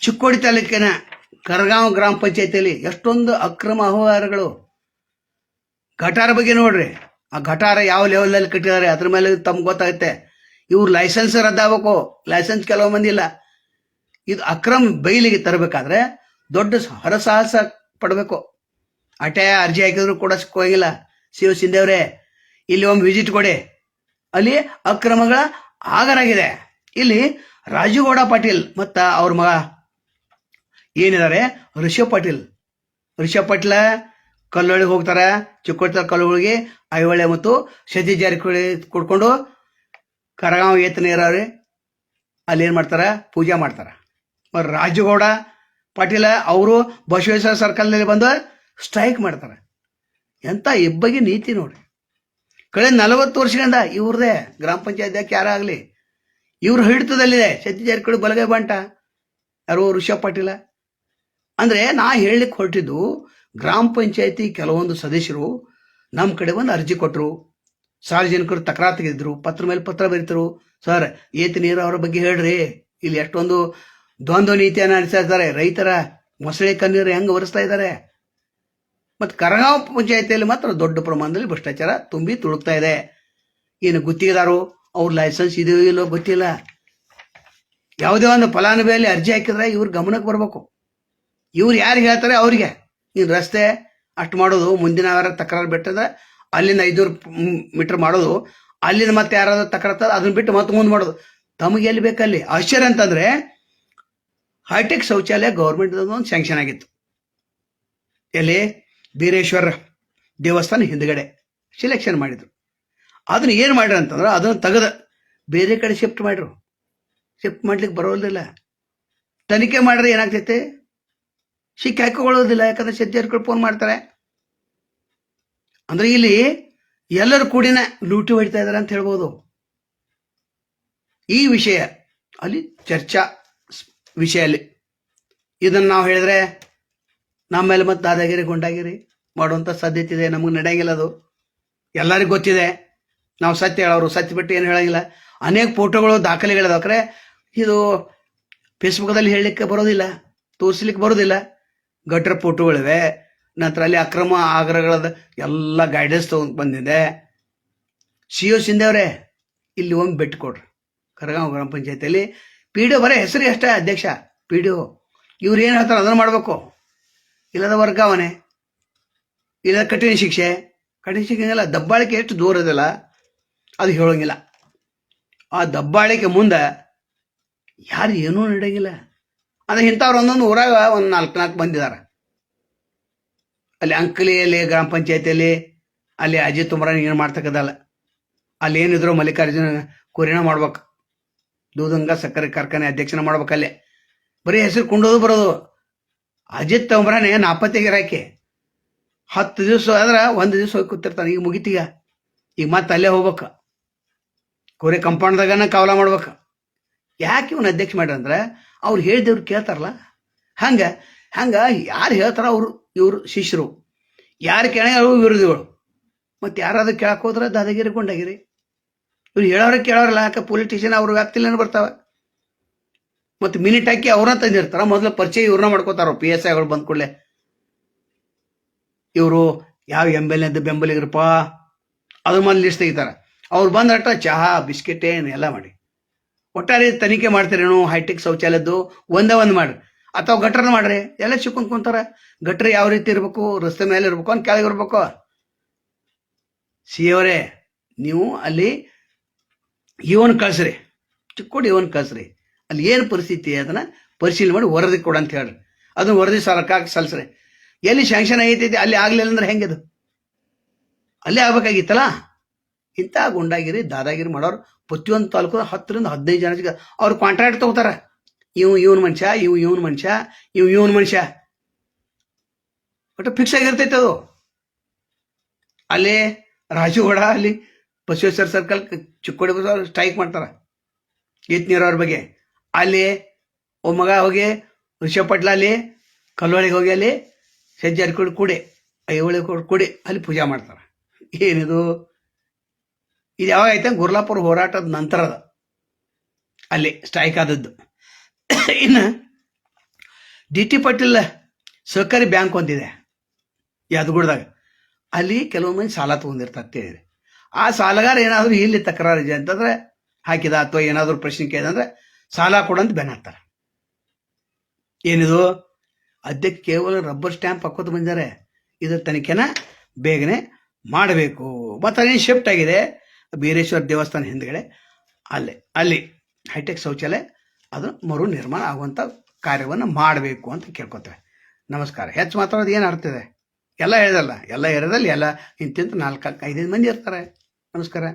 ಚಿಕ್ಕೋಡಿ ತಾಲೂಕಿನ ಕರಗಾಂವ್ ಗ್ರಾಮ ಪಂಚಾಯತಿಯಲ್ಲಿ ಎಷ್ಟೊಂದು ಅಕ್ರಮ ಅವ್ಯವಹಾರಗಳು. ಗಟಾರ ಬಗ್ಗೆ ನೋಡ್ರಿ, ಆ ಗಟಾರ ಯಾವ ಲೆವೆಲಲ್ಲಿ ಕಟ್ಟಿದ್ದಾರೆ ಅದ್ರ ಮೇಲೆ ತಮ್ಗೆ ಗೊತ್ತಾಗುತ್ತೆ. ಇವ್ರು ಲೈಸೆನ್ಸ್ ರದ್ದಾಗಬೇಕು, ಲೈಸೆನ್ಸ್ ಕೆಲವು ಮಂದಿ ಇಲ್ಲ. ಇದು ಅಕ್ರಮ ಬಯಲಿಗೆ ತರಬೇಕಾದ್ರೆ ದೊಡ್ಡ ಹರಸಾಹಸ ಪಡಬೇಕು. ಅಟೆ ಅರ್ಜಿ ಹಾಕಿದ್ರು ಕೂಡ ಸಿಕ್ಕೋಗಿಲ್ಲ. ಸಿ.ಒ. ಸಿಂಧೇವ್ರೆ, ಇಲ್ಲಿ ಒಮ್ಮೆ ವಿಸಿಟ್ ಕೊಡಿ. ಅಲ್ಲಿ ಅಕ್ರಮಗಳ ಆಗರಾಗಿದೆ. ಇಲ್ಲಿ ರಾಜುಗೌಡ ಪಾಟೀಲ್ ಮತ್ತು ಅವ್ರ ಮಗ ಏನಿದ್ದಾರೆ ರಿಷಬ್ ಪಾಟೀಲ ಕಲ್ಲೊಳಗೆ ಹೋಗ್ತಾರೆ. ಚಿಕ್ಕೋಡಿ ಕಲ್ಲೊಳಗೆ ಐಹೊಳೆ ಮತ್ತು ಸತೀಶ್ ಜಾರಕಿಹೊಳಿ ಕೊಡ್ಕೊಂಡು ಕರಗಾಂವ್ ಏತ ನೀರಾವರಿ ಅಲ್ಲಿ ಏನು ಮಾಡ್ತಾರೆ, ಪೂಜೆ ಮಾಡ್ತಾರೆ. ಮತ್ತು ರಾಜುಗೌಡ ಪಾಟೀಲ ಅವರು ಬಸವೇಶ್ವರ ಸರ್ಕಲ್ನಲ್ಲಿ ಬಂದು ಸ್ಟ್ರೈಕ್ ಮಾಡ್ತಾರೆ. ಎಂಥ ಇಬ್ಬಗೆ ನೀತಿ ನೋಡಿ. ಕಳೆದ 40 ವರ್ಷಗಳಿಂದ ಇವ್ರದೇ ಗ್ರಾಮ ಪಂಚಾಯತ್ ಯಾರಾಗಲಿ ಇವ್ರ ಹಿಡಿತದಲ್ಲಿದೆ. ಸತೀಶ್ ಜಾರಕಿಹೊಳಿ ಬಲಗೈ ಬಂಟ, ಯಾರು ರಿಷಬ್ ಪಾಟೀಲ. ಅಂದರೆ ನಾ ಹೇಳಲಿಕ್ಕೆ ಹೊರಟಿದ್ದು, ಗ್ರಾಮ ಪಂಚಾಯತಿ ಕೆಲವೊಂದು ಸದಸ್ಯರು ನಮ್ಮ ಕಡೆ ಒಂದು ಅರ್ಜಿ ಕೊಟ್ಟರು. ಸಾರ್ವಜನಿಕರು ತಕರಾರು ತೆಗೆದಿದ್ರು, ಪತ್ರ ಮೇಲೆ ಪತ್ರ ಬರೀತರು. ಸರ್, ಏತ ನೀರಾವರಿ ಬಗ್ಗೆ ಹೇಳ್ರಿ, ಇಲ್ಲಿ ಎಷ್ಟೊಂದು ದ್ವಂದ್ವ ನೀತಿಯನ್ನು ನಡೆಸ್ತಾ ಇದ್ದಾರೆ. ರೈತರ ಮೊಸಳೆ ಕಣ್ಣೀರು ಹೆಂಗೆ ಒರೆಸ್ತಾ ಇದ್ದಾರೆ. ಮತ್ತು ಕರಗಾಂವ್ ಪಂಚಾಯತಿಯಲ್ಲಿ ಮಾತ್ರ ದೊಡ್ಡ ಪ್ರಮಾಣದಲ್ಲಿ ಭ್ರಷ್ಟಾಚಾರ ತುಂಬಿ ತುಳುಕ್ತಾ ಇದೆ. ಏನು ಗುತ್ತಿಗೆದಾರು ಅವ್ರ ಲೈಸೆನ್ಸ್ ಇದೆಯೋ ಇಲ್ಲೋ ಗೊತ್ತಿಲ್ಲ. ಯಾವುದೇ ಒಂದು ಫಲಾನುಭವಿಯಲ್ಲಿ ಅರ್ಜಿ ಹಾಕಿದ್ರೆ ಇವ್ರ ಗಮನಕ್ಕೆ ಬರಬೇಕು. ಇವ್ರು ಯಾರಿಗೆ ಹೇಳ್ತಾರೆ ಅವ್ರಿಗೆ ನೀನು ರಸ್ತೆ ಅಷ್ಟು ಮಾಡೋದು, ಮುಂದಿನ ವಾರ ತಕರಾರು ಬಿಟ್ಟಂದ್ರೆ ಅಲ್ಲಿಂದ 500 ಮೀಟರ್ ಮಾಡೋದು, ಅಲ್ಲಿಂದ ಮತ್ತೆ ಯಾರಾದ್ರೂ ತಕರಾರು ಅದನ್ನ ಬಿಟ್ಟು ಮತ್ತೆ ಮುಂದೆ ಮಾಡೋದು. ತಮಗೆ ಎಲ್ಲಿ ಬೇಕಲ್ಲಿ. ಆಶ್ಚರ್ಯ ಅಂತಂದರೆ ಹೈಟೆಕ್ ಶೌಚಾಲಯ ಗೌರ್ಮೆಂಟ್ ಒಂದು ಸ್ಯಾಂಕ್ಷನ್ ಆಗಿತ್ತು. ಎಲ್ಲಿ ಬೀರೇಶ್ವರ ದೇವಸ್ಥಾನ ಹಿಂದ್ಗಡೆ ಸಿಲೆಕ್ಷನ್ ಮಾಡಿದ್ರು. ಅದನ್ನ ಏನು ಮಾಡ್ರಿ ಅಂತಂದ್ರೆ ಅದನ್ನು ತೆಗೆದು ಬೇರೆ ಕಡೆ ಶಿಫ್ಟ್ ಮಾಡ್ರು. ಶಿಫ್ಟ್ ಮಾಡ್ಲಿಕ್ಕೆ ಬರೋದಿಲ್ಲ. ತನಿಖೆ ಮಾಡ್ರೆ ಏನಾಗ್ತೈತೆ, ಸಿಕ್ಕಿ ಹಾಕಿಕೊಳ್ಳೋದಿಲ್ಲ. ಯಾಕಂದ್ರೆ ಸದ್ಯರ್ಗಳು ಫೋನ್ ಮಾಡ್ತಾರೆ. ಅಂದ್ರೆ ಇಲ್ಲಿ ಎಲ್ಲರೂ ಕೂಡಿನ ಲೂಟಿ ಹೊಡಿತಾ ಇದ್ದಾರೆ ಅಂತ ಹೇಳ್ಬೋದು. ಈ ವಿಷಯ ಅಲ್ಲಿ ಚರ್ಚಾ ವಿಷಯ. ಅಲ್ಲಿ ಇದನ್ನು ನಾವು ಹೇಳಿದ್ರೆ ನಮ್ಮ ಮೇಲೆ ಮತ್ತೆ ದಾದಾಗಿರಿ ಗುಂಡಾಗಿರಿ ಮಾಡುವಂಥ ಸಾಧ್ಯತೆ ಇದೆ. ನಮಗೆ ನಡೆಯಂಗಿಲ್ಲ. ಅದು ಎಲ್ಲರಿಗೂ ಗೊತ್ತಿದೆ. ನಾವು ಸತ್ಯ ಹೇಳೋರು, ಸತ್ಯ ಬಿಟ್ಟು ಏನು ಹೇಳಂಗಿಲ್ಲ. ಅನೇಕ ಫೋಟೋಗಳು ದಾಖಲೆಗಳಿದಾಕ್ರೆ ಇದು ಫೇಸ್ಬುಕ್ದಲ್ಲಿ ಹೇಳಲಿಕ್ಕೆ ಬರೋದಿಲ್ಲ, ತೋರಿಸ್ಲಿಕ್ಕೆ ಬರೋದಿಲ್ಲ. ಗಟ್ರ ಫೋಟೋಗಳಿವೆ. ನಂತರ ಅಲ್ಲಿ ಅಕ್ರಮ ಆಗ್ರಹಗಳದ ಎಲ್ಲ ಗೈಡೆನ್ಸ್ ತೊಗೊಂಡು ಬಂದಿದೆ. ಸಿ.ಒ. ಸಿಂಧೇವ್ರೆ, ಇಲ್ಲಿ ಒಮ್ಮೆ ಭೇಟಿ ಕೊಡ್ರಿ. ಕರಗಾಂವ್ ಗ್ರಾಮ ಪಂಚಾಯತಿಯಲ್ಲಿ PDO ಬರೀ ಹೆಸರಿಗೆ ಅಷ್ಟೇ ಅಧ್ಯಕ್ಷ, PDO. ಇವ್ರು ಏನು ಹೇಳ್ತಾರೆ ಅದನ್ನು ಮಾಡಬೇಕು. ಇಲ್ಲದ ವರ್ಗಾವಣೆ, ಇಲ್ಲದ ಕಠಿಣ ಶಿಕ್ಷೆ ಇಲ್ಲ. ದಬ್ಬಾಳಿಕೆ ಎಷ್ಟು ದೂರ ಇದೆಯಲ್ಲ ಅದು ಹೇಳೋಂಗಿಲ್ಲ. ಆ ದಬ್ಬಾಳಿಕೆ ಮುಂದೆ ಯಾರು ಏನೂ ನಡೆಯಂಗಿಲ್ಲ. ಅಂದರೆ ಇಂಥವ್ರು ಒಂದೊಂದು ಊರಾಗ ಒಂದು 4 ಬಂದಿದ್ದಾರೆ. ಅಲ್ಲಿ ಅಂಕಲಿಯಲ್ಲಿ ಗ್ರಾಮ ಪಂಚಾಯತಿಯಲ್ಲಿ ಅಲ್ಲಿ ಅಜಿತ್ ಉಮ್ರಾನ್ ಏನು ಮಾಡ್ತಕ್ಕದಲ್ಲ. ಅಲ್ಲಿ ಏನಿದ್ರು ಮಲ್ಲಿಕಾರ್ಜುನ ಕುರಿನ ಮಾಡ್ಬೇಕು. ದೂದಂಗ ಸಕ್ಕರೆ ಕಾರ್ಖಾನೆ ಅಧ್ಯಕ್ಷನ ಮಾಡ್ಬೇಕಲ್ಲೇ. ಬರೀ ಹೆಸರು ಕೊಂಡೋದು ಬರೋದು. ಅಜಿತ್ ಉಮ್ರಾನ್ ನಾಪತ್ತೆಗಿರಾಕಿ 10 ದಿವಸ ಆದ್ರೆ 1 ದಿವಸ ಹೋಗಿ ಕೂತಿರ್ತಾನೆ. ಈಗ ಮುಗಿತೀಗ, ಈಗ ಮತ್ತೆ ಅಲ್ಲೇ ಹೋಗ್ಬೇಕು. ಕೋರೆ ಕಂಪೌಂಡ್ದಾಗನ ಕಾವಲ ಮಾಡ್ಬೇಕು. ಯಾಕೆ ಇವನು ಅಧ್ಯಕ್ಷ ಮಾಡ್ರಂದ್ರೆ ಅವ್ರು ಹೇಳಿದವ್ರು ಕೇಳ್ತಾರಲ್ಲ. ಹಂಗೆ ಯಾರು ಹೇಳ್ತಾರ ಅವರು ಇವರು ಶಿಷ್ಯರು, ಯಾರು ಕೇಳ ಅವರು ವಿರೋಧಿಗಳು. ಮತ್ತು ಯಾರಾದ್ರೂ ಕೇಳಕ್ಕೆ ಹೋದ್ರೆ ದಾದಾಗಿರಿ ಗುಂಡಾಗಿರಿ. ಇವ್ರು ಹೇಳೋರಿಗೆ ಕೇಳೋರಲ್ಲ. ಯಾಕೆ ಪೊಲಿಟಿಷಿಯನ್ ಅವ್ರ ವ್ಯಾಪ್ತಿಲೇನು ಬರ್ತಾವೆ. ಮತ್ತು ಮಿನಿಟ್ ಹಾಕಿ ಅವ್ರನ್ನ ತಂದಿರ್ತಾರ. ಮೊದಲು ಪರಿಚಯ ಇವ್ರನ್ನ ಮಾಡ್ಕೋತಾರ. PSIಗಳು ಬಂದ ಕೂಡಲೇ ಇವರು ಯಾವ MLA ಬೆಂಬಲಿಗರಪ್ಪ ಅದ್ರ ಮೇಲೆ ಲಿಸ್ಟ್ ತೆಗಿತಾರೆ. ಅವ್ರು ಬಂದಟ್ಟ ಚಹಾ ಬಿಸ್ಕೆಟ್ ಏನು ಎಲ್ಲ ಮಾಡಿ ಒಟ್ಟಾರೆ ತನಿಖೆ ಮಾಡ್ತೀರೇನು. ಹೈಟೆಕ್ ಶೌಚಾಲಯದ್ದು ಒಂದೇ ಒಂದು ಮಾಡ್ರಿ, ಅಥವಾ ಗಟ್ರನ ಮಾಡ್ರಿ. ಎಲ್ಲ ಚಿಕ್ಕೊಂಡ್ ಕುಂತಾರ. ಗಟ್ರ ಯಾವ ರೀತಿ ಇರ್ಬೇಕು, ರಸ್ತೆ ಮೇಲೆ ಇರ್ಬೇಕು, ಅಂತ ಕೆಳಗೆ ಇರ್ಬೇಕು. ಅವರೇ, ನೀವು ಅಲ್ಲಿ ಇವನ್ ಕಳ್ಸ್ರಿ, ಚಿಕ್ಕೋಡಿ ಇವನ್ ಕಳ್ಸ್ರಿ. ಅಲ್ಲಿ ಏನು ಪರಿಸ್ಥಿತಿ ಅದನ್ನ ಪರಿಶೀಲನೆ ಮಾಡಿ ವರದಿ ಕೊಡ ಅಂತ ಹೇಳ್ರಿ. ಅದನ್ನ ವರದಿ ಸರ್ಕಾರಕ್ಕೆ ಸಲ್ಲಿಸ್ರಿ. ಎಲ್ಲಿ ಶಾಂಕ್ಷನ್ ಆಗೈತೈತಿ ಅಲ್ಲಿ ಆಗ್ಲಿಲ್ಲ ಅಂದ್ರೆ ಹೆಂಗದು, ಅಲ್ಲೇ ಆಗ್ಬೇಕಾಗಿತ್ತಲ್ಲ. ಇಂಥ ಗುಂಡಾಗಿರಿ ದಾದಾಗಿರಿ ಮಾಡೋರು ಪ್ರತಿಯೊಂದು ತಾಲೂಕು 10 ರಿಂದ 15 ಜನ ಅವ್ರು ಕಾಂಟ್ರಾಕ್ಟ್ ತಗೋತಾರ. ಇವನ್ ಮನುಷ್ಯ, ಇವನ್ ಮನುಷ್ಯ, ಇವನ್ ಮನುಷ್ಯ ಒಟ್ಟು ಫಿಕ್ಸ್ ಆಗಿರ್ತೈತೆ ಅದು. ಅಲ್ಲಿ ರಾಜುಗೌಡ ಅಲ್ಲಿ ಬಸವೇಶ್ವರ ಸರ್ಕಲ್ ಚಿಕ್ಕೋಡಿ ಸ್ಟ್ರೈಕ್ ಮಾಡ್ತಾರ ಏತ ನೀರಾವರಿ ಬಗ್ಗೆ. ಅಲ್ಲಿ ಮಗ ಹೋಗಿ ರಿಷಬ್ ಪಾಟೀಲ ಅಲ್ಲಿ ಕಲ್ಲೊಳಿಗೆ ಹೋಗಿ ಅಲ್ಲಿ ಸತೀಶ್ ಜಾರಕಿಹೊಳಿ ಐಹೊಳೆ ಕೂಡಿ ಅಲ್ಲಿ ಪೂಜೆ ಮಾಡ್ತಾರೆ. ಏನಿದು, ಇದು ಯಾವಾಗ ಐತೆ ಗುರ್ಲಾಪುರ ಹೋರಾಟದ ನಂತರದ ಅಲ್ಲಿ ಸ್ಟ್ರೈಕ್ ಆದದ್ದು. ಇನ್ನು DT ಪಾಟೀಲ್ ಸಹಕಾರಿ ಬ್ಯಾಂಕ್ ಒಂದಿದೆ ಯಾದಗುಡ್ದಾಗ. ಅಲ್ಲಿ ಕೆಲವು ಮಂದಿ ಸಾಲ ತೊಗೊಂಡಿರ್ತಾರೆ ಅಂತೇಳಿದೆ. ಆ ಸಾಲಗಾರ ಏನಾದರೂ ಇಲ್ಲಿ ತಕರಾರು ಇದೆ ಅಂತಂದ್ರೆ ಹಾಕಿದ ಅಥವಾ ಏನಾದರೂ ಪ್ರಶ್ನೆ ಕೇಳಿದಂದ್ರೆ ಸಾಲ ಕೊಡಂತ ಬೆನ್ ಹಾಕ್ತಾರೆ. ಏನಿದು ಅದಕ್ಕೆ ಕೇವಲ ರಬ್ಬರ್ ಸ್ಟ್ಯಾಂಪ್ ಹಾಕೋದು ಬಂದಿದ್ದಾರೆ. ಇದ್ರ ತನಿಖೆನ ಬೇಗನೆ ಮಾಡಬೇಕು. ಮತ್ತು ಅದೇನು ಶಿಫ್ಟ್ ಆಗಿದೆ ಬೀರೇಶ್ವರ ದೇವಸ್ಥಾನ ಹಿಂದ್ಗಡೆ ಅಲ್ಲಿ ಹೈಟೆಕ್ ಶೌಚಾಲಯ ಅದು ಮರು ನಿರ್ಮಾಣ ಆಗುವಂಥ ಕಾರ್ಯವನ್ನು ಮಾಡಬೇಕು ಅಂತ ಕೇಳ್ಕೊತೇವೆ. ನಮಸ್ಕಾರ. ಹೆಚ್ಚು ಮಾತಾಡೋದು ಏನು ಅರ್ಥ ಇದೆ? ಎಲ್ಲ ಹೇಳ್ದಲ್ಲ, ಎಲ್ಲ ಏರಿಯಾದಲ್ಲಿ ಎಲ್ಲ ಇಂತಿಂತ 4-5 ಮಂದಿ ಇರ್ತಾರೆ. ನಮಸ್ಕಾರ.